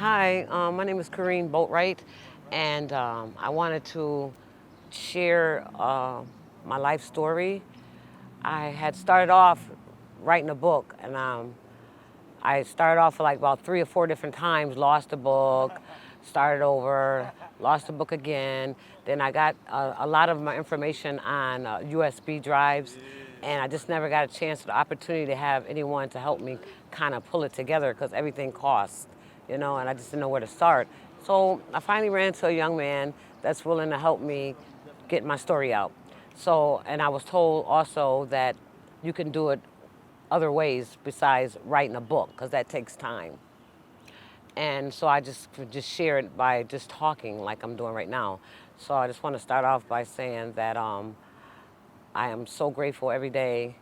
Hi, my name is Corrine Boatwright, and I wanted to share my life story. I had started off writing a book, and I started off like about 3 or 4 different times, lost the book, started over, lost the book again. Then I got a lot of my information on USB drives, and I just never got a chance or the opportunity to have anyone to help me kind of pull it together because everything costs, and I just didn't know where to start. So I finally ran into a young man that's willing to help me get my story out. So, and I was told also that you can do it other ways besides writing a book because that takes time. And so I just could just share it by just talking like I'm doing right now. So I just want to start off by saying that I am so grateful every day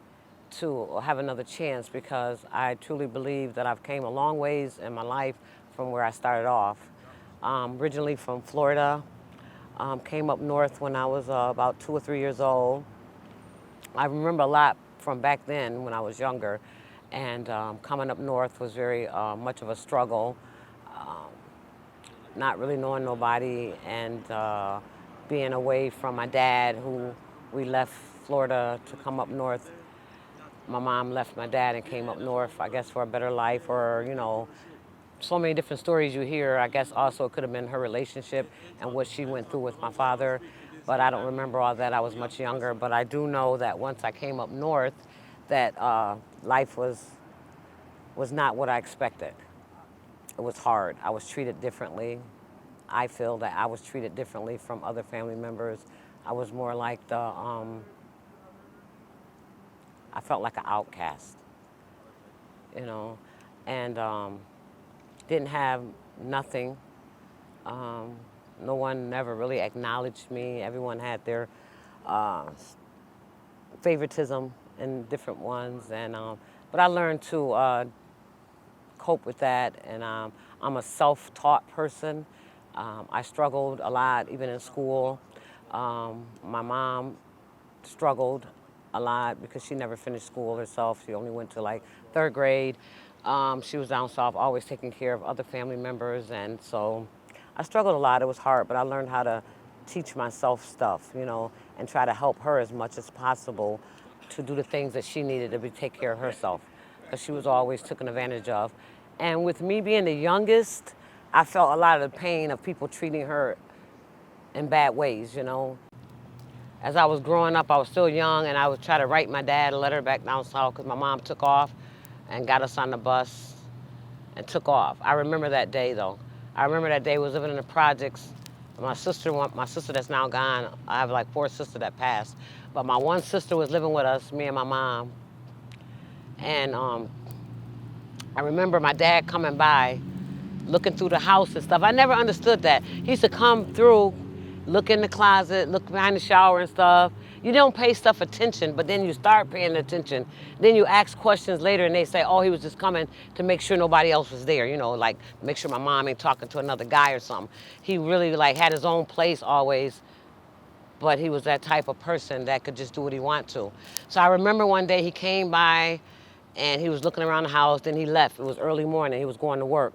to have another chance because I truly believe that I've came a long ways in my life from where I started off. Originally from Florida, came up north when I was about 2 or 3 years old. I remember a lot from back then when I was younger, and coming up north was very much of a struggle, not really knowing nobody, and being away from my dad, who we left Florida to come up north. My mom left my dad and came up north, I guess, for a better life, or, so many different stories you hear. I guess also it could have been her relationship and what she went through with my father, but I don't remember all that. I was much younger, but I do know that once I came up north, that life was not what I expected. It was hard. I was treated differently. I feel that I was treated differently from other family members. I was more like I felt like an outcast, you know, and didn't have nothing. No one never really acknowledged me. Everyone had their uh, favoritism in different ones, and but I learned to cope with that. And I'm a self-taught person. I struggled a lot, even in school. My mom struggled a lot because she never finished school herself. She only went to like third grade. She was down south, always taking care of other family members, and so I struggled a lot. It was hard, but I learned how to teach myself stuff, and try to help her as much as possible to do the things that she needed to take care of herself, because she was always taken advantage of. And with me being the youngest, I felt a lot of the pain of people treating her in bad ways. As I was growing up, I was still young, and I would try to write my dad a letter back down south because my mom took off and got us on the bus and took off. I remember that day, though. I remember that day. Was living in the projects. My sister that's now gone. I have like 4 sisters that passed, but my one sister was living with us, me and my mom. And I remember my dad coming by, looking through the house and stuff. I never understood that. He used to come through, look in the closet, look behind the shower and stuff. You don't pay stuff attention, but then you start paying attention. Then you ask questions later and they say, oh, he was just coming to make sure nobody else was there, like make sure my mom ain't talking to another guy or something. He really had his own place always, but he was that type of person that could just do what he wanted to. So I remember one day he came by and he was looking around the house, then he left. It was early morning, he was going to work.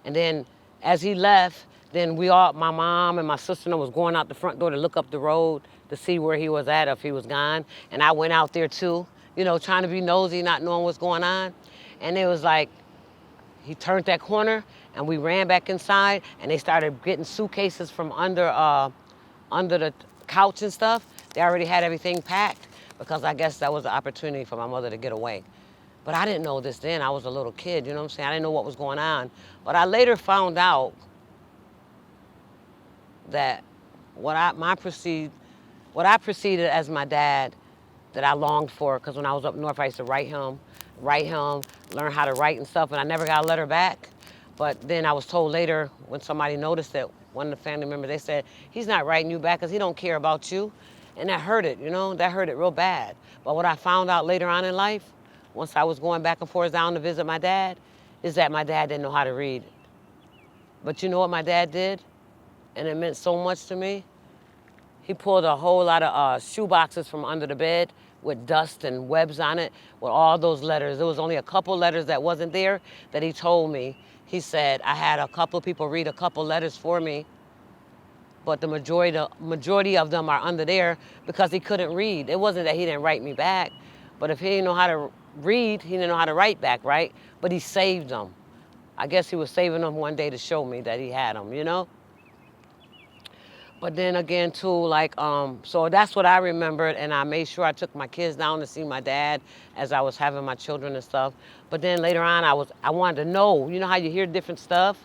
And then as he left, then my mom and my sister was going out the front door to look up the road to see where he was at, if he was gone. And I went out there too, trying to be nosy, not knowing what's going on. And it was like, he turned that corner and we ran back inside and they started getting suitcases from under the couch and stuff. They already had everything packed because I guess that was the opportunity for my mother to get away. But I didn't know this then. I was a little kid, you know what I'm saying? I didn't know what was going on. But I later found out that what I perceived as my dad, that I longed for, because when I was up north, I used to write him, learn how to write and stuff, and I never got a letter back. But then I was told later, when somebody noticed it, one of the family members, they said, he's not writing you back because he don't care about you. And that hurt it, that hurt it real bad. But what I found out later on in life, once I was going back and forth down to visit my dad, is that my dad didn't know how to read. But you know what my dad did? And it meant so much to me. He pulled a whole lot of shoe boxes from under the bed with dust and webs on it with all those letters. There was only a couple letters that wasn't there that he told me. He said I had a couple of people read a couple letters for me, but the majority of them are under there because he couldn't read. It wasn't that he didn't write me back, but if he didn't know how to read, he didn't know how to write back, right? But he saved them. I guess he was saving them one day to show me that he had them, you know? But then again, too, like, so that's what I remembered, and I made sure I took my kids down to see my dad as I was having my children and stuff. But then later on, I wanted to know, you know how you hear different stuff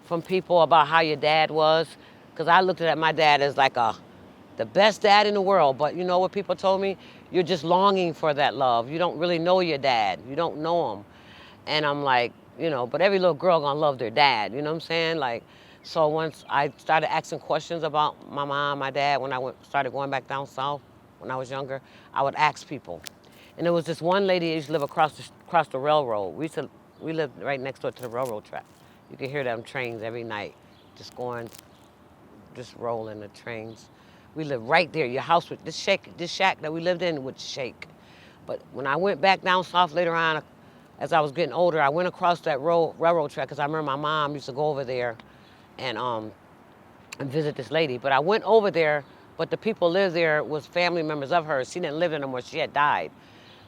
from people about how your dad was? Because I looked at my dad as like the best dad in the world, but you know what people told me? You're just longing for that love. You don't really know your dad. You don't know him. And I'm like, you know, but every little girl gonna love their dad, you know what I'm saying? Like, so once I started asking questions about my mom, my dad, when I started going back down south when I was younger, I would ask people. And there was this one lady who used to live across the railroad. We lived right next door to the railroad track. You could hear them trains every night, just rolling the trains. We lived right there. Your house would, this shack that we lived in would shake. But when I went back down south later on, as I was getting older, I went across that railroad track because I remember my mom used to go over there and visit this lady. But I went over there, but the people lived there was family members of hers. She didn't live there no more. She had died.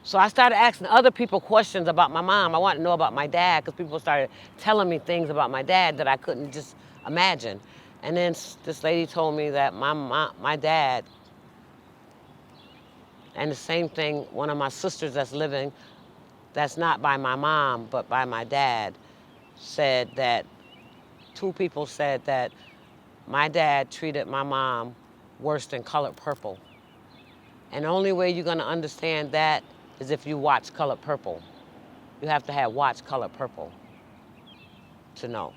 So I started asking other people questions about my mom. I wanted to know about my dad because people started telling me things about my dad that I couldn't just imagine. And then this lady told me that my dad, and the same thing, one of my sisters that's living, that's not by my mom, but by my dad, said that, two people said that my dad treated my mom worse than Colored Purple. And the only way you're gonna understand that is if you watch Colored Purple. You have to have watched Colored Purple to know.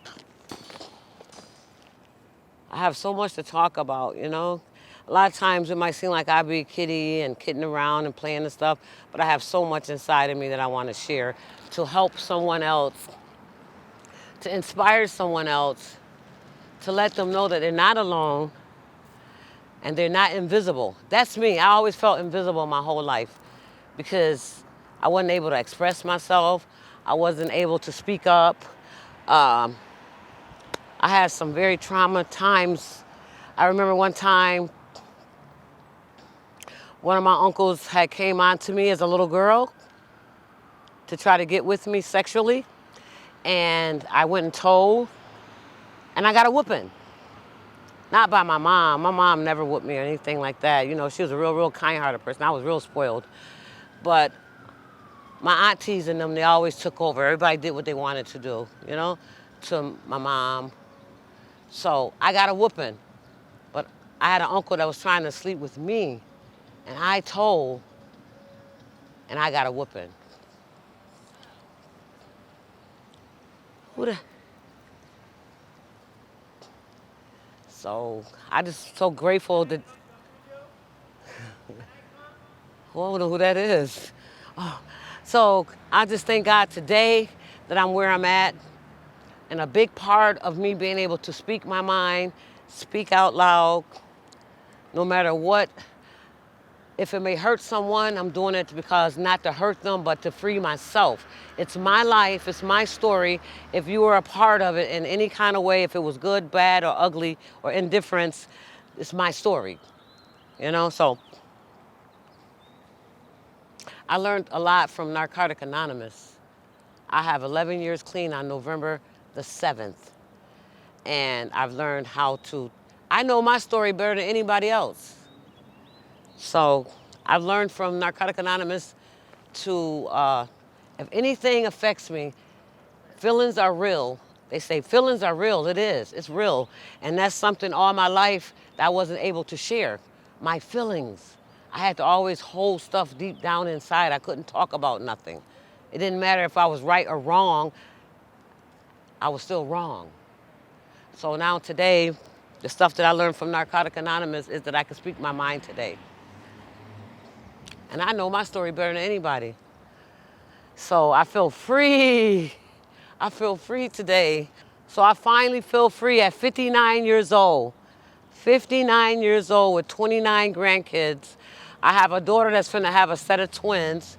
I have so much to talk about, you know? A lot of times it might seem like I be a kitty and kidding around and playing and stuff, but I have so much inside of me that I want to share to help someone else, to inspire someone else, to let them know that they're not alone and they're not invisible. That's me. I always felt invisible my whole life because I wasn't able to express myself. I wasn't able to speak up. I had some very trauma times. I remember one time, one of my uncles had came on to me as a little girl to try to get with me sexually. And I went and told, and I got a whooping. Not by my mom. My mom never whooped me or anything like that. You know, she was a real kind-hearted person. I was real spoiled. But my aunties and them, they always took over. Everybody did what they wanted to do, you know, to my mom. So I got a whooping. But I had an uncle that was trying to sleep with me. And I told, and I got a whooping. So I just so grateful that, I don't know who that is. Oh. So I just thank God today that I'm where I'm at. And a big part of me being able to speak my mind, speak out loud, no matter what. If it may hurt someone, I'm doing it because not to hurt them, but to free myself. It's my life, it's my story. If you were a part of it in any kind of way, if it was good, bad, or ugly, or indifference, it's my story, you know? So I learned a lot from Narcotic Anonymous. I have 11 years clean on November the 7th. And I've learned how to, I know my story better than anybody else. So I've learned from Narcotic Anonymous to, if anything affects me, feelings are real. They say feelings are real. It is. It's real. And that's something all my life that I wasn't able to share. My feelings. I had to always hold stuff deep down inside. I couldn't talk about nothing. It didn't matter if I was right or wrong. I was still wrong. So now today, the stuff that I learned from Narcotic Anonymous is that I can speak my mind today. And I know my story better than anybody. So I feel free. I feel free today. So I finally feel free at 59 years old. 59 years old with 29 grandkids. I have a daughter that's finna have a set of twins.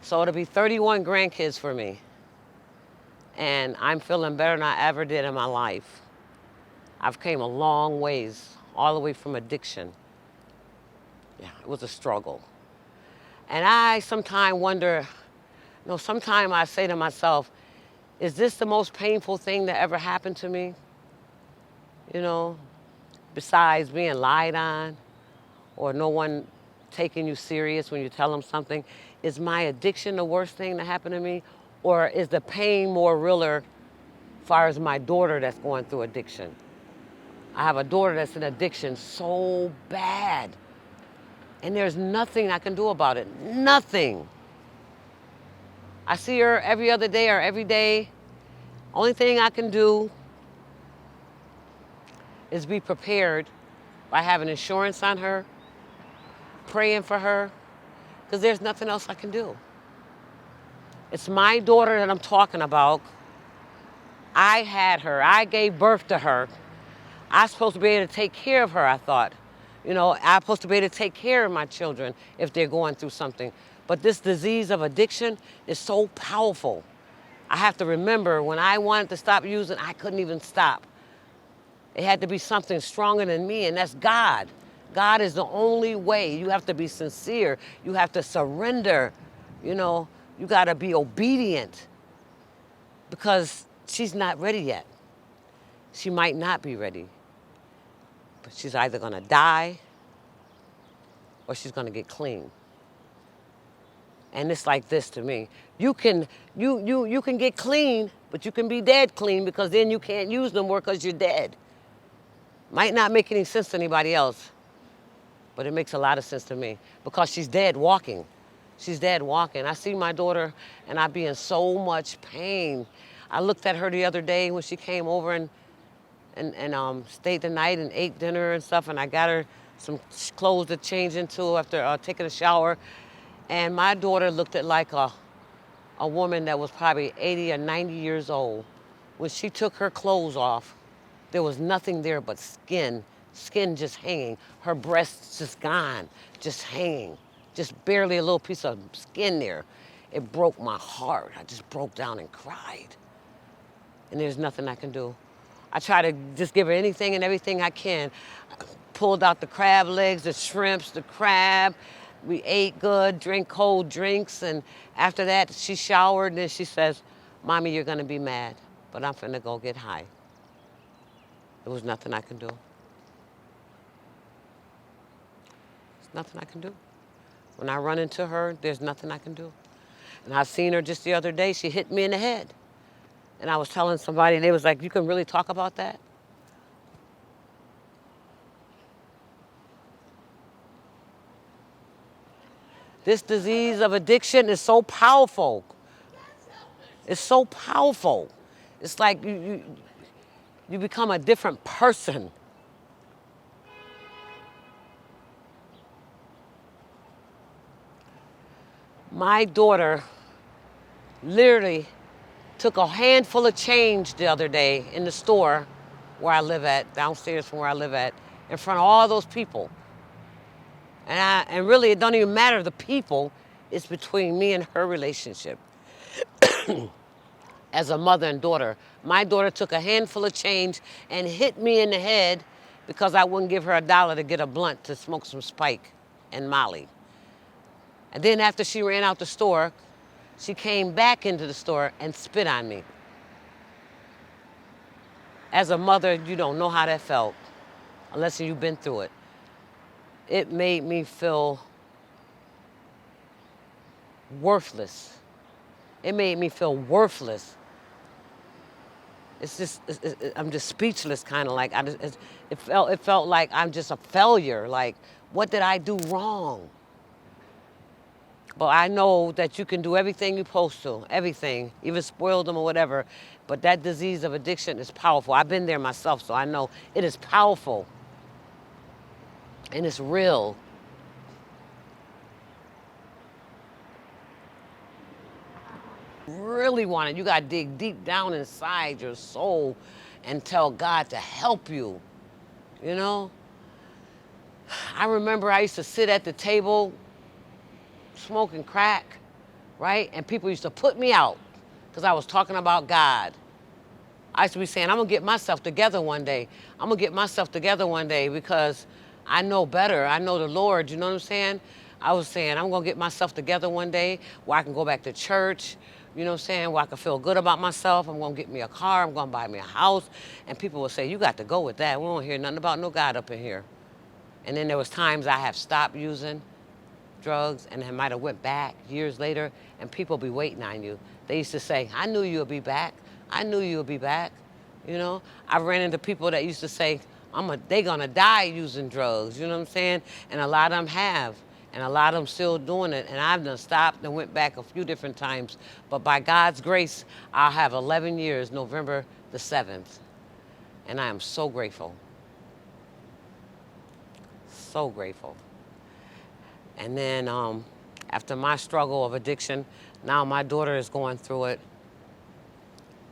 So it'll be 31 grandkids for me. And I'm feeling better than I ever did in my life. I've came a long ways, all the way from addiction. Yeah, it was a struggle. And I sometimes wonder, sometimes I say to myself, is this the most painful thing that ever happened to me? You know, besides being lied on or no one taking you serious when you tell them something. Is my addiction the worst thing that happened to me? Or is the pain more realer as far as my daughter that's going through addiction? I have a daughter that's in addiction so bad. And there's nothing I can do about it. Nothing. I see her every other day or every day. Only thing I can do is be prepared by having insurance on her, praying for her, because there's nothing else I can do. It's my daughter that I'm talking about. I had her. I gave birth to her. I'm supposed to be able to take care of her, I thought. I'm supposed to be able to take care of my children if they're going through something. But this disease of addiction is so powerful. I have to remember when I wanted to stop using, I couldn't even stop. It had to be something stronger than me, and that's God. God is the only way. You have to be sincere. You have to surrender. You got to be obedient because she's not ready yet. She might not be ready. But she's either going to die or she's going to get clean. And it's like this to me. You can get clean, but you can be dead clean because then you can't use no more because you're dead. Might not make any sense to anybody else, but it makes a lot of sense to me because she's dead walking. She's dead walking. I see my daughter and I be in so much pain. I looked at her the other day when she came over and stayed the night and ate dinner and stuff, and I got her some clothes to change into after taking a shower. And my daughter looked at like a woman that was probably 80 or 90 years old. When she took her clothes off, there was nothing there but skin just hanging. Her breasts just gone, just hanging, just barely a little piece of skin there. It broke my heart. I just broke down and cried. And there's nothing I can do. I try to just give her anything and everything I can. I pulled out the crab legs, the shrimps, the crab. We ate good, drank cold drinks, and after that, she showered, and then she says, "Mommy, you're gonna be mad, but I'm finna go get high." There was nothing I can do. There's nothing I can do. When I run into her, there's nothing I can do. And I seen her just the other day, she hit me in the head. And I was telling somebody, and they was like, "You can really talk about that?" This disease of addiction is so powerful. It's so powerful. It's like you become a different person. My daughter literally took a handful of change the other day in the store where I live at, downstairs from where I live at, in front of all those people. And really, it don't even matter the people. It's between me and her relationship. As a mother and daughter, my daughter took a handful of change and hit me in the head because I wouldn't give her $1 to get a blunt to smoke some Spike and Molly. And then after she ran out the store, she came back into the store and spit on me. As a mother, you don't know how that felt unless you've been through it. It made me feel worthless. It made me feel worthless. I'm just speechless, kind of like. It felt like I'm just a failure. Like, what did I do wrong? But I know that you can do everything you're supposed to, everything, even spoil them or whatever. But that disease of addiction is powerful. I've been there myself, so I know it is powerful. And it's real. Really want it. You got to dig deep down inside your soul and tell God to help you, you know? I remember I used to sit at the table smoking crack, right? And people used to put me out. because I was talking about God. I used to be saying, I'm going to get myself together one day. I'm going to get myself together one day because I know better. I know the Lord, you know what I'm saying? I was saying, I'm going to get myself together one day where I can go back to church, you know what I'm saying, where I can feel good about myself. I'm going to get me a car. I'm going to buy me a house. And people will say, you got to go with that. We don't hear nothing about no God up in here. And then there was times I have stopped using drugs and I might have went back years later and people be waiting on you. They used to say, I knew you would be back. I knew you would be back. You know, I ran into people that used to say, they gonna die using drugs, you know what I'm saying? And a lot of them have, and a lot of them still doing it. And I've done stopped and went back a few different times. But by God's grace, I'll have 11 years, November the 7th. And I am so grateful. So grateful. And then after my struggle of addiction, now my daughter is going through it.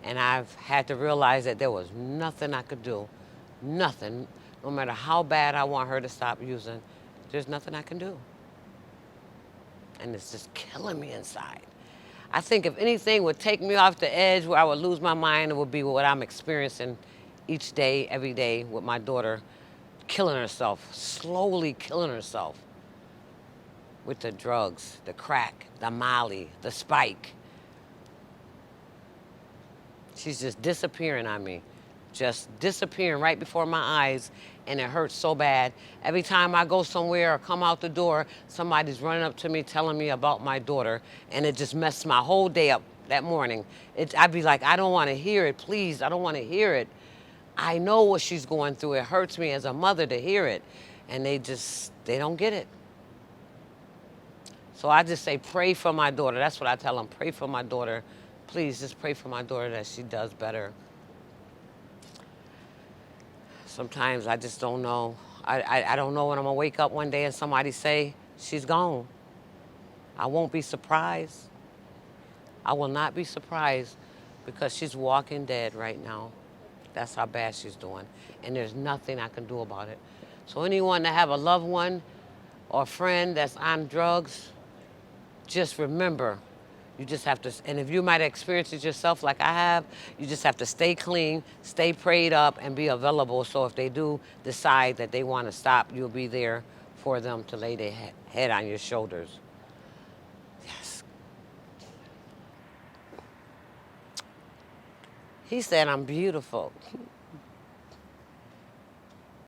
And I've had to realize that there was nothing I could do. Nothing. No matter how bad I want her to stop using, there's nothing I can do. And it's just killing me inside. I think if anything would take me off the edge where I would lose my mind, it would be what I'm experiencing each day, every day with my daughter killing herself, slowly killing herself with the drugs, the crack, the Molly, the spike. She's just disappearing on me, just disappearing right before my eyes, and it hurts so bad. Every time I go somewhere or come out the door, somebody's running up to me telling me about my daughter, and it just messed my whole day up that morning. I'd be like, I don't want to hear it, please, I don't want to hear it. I know what she's going through. It hurts me as a mother to hear it, and they don't get it. So I just say, pray for my daughter. That's what I tell them, pray for my daughter. Please just pray for my daughter that she does better. Sometimes I just don't know. I don't know when I'm gonna wake up one day and somebody say, she's gone. I won't be surprised. I will not be surprised because she's walking dead right now. That's how bad she's doing. And there's nothing I can do about it. So anyone that have a loved one or a friend that's on drugs, just remember, you just have to, and if you might experience it yourself like I have, you just have to stay clean, stay prayed up, and be available. So if they do decide that they want to stop, you'll be there for them to lay their head on your shoulders. Yes. He said I'm beautiful.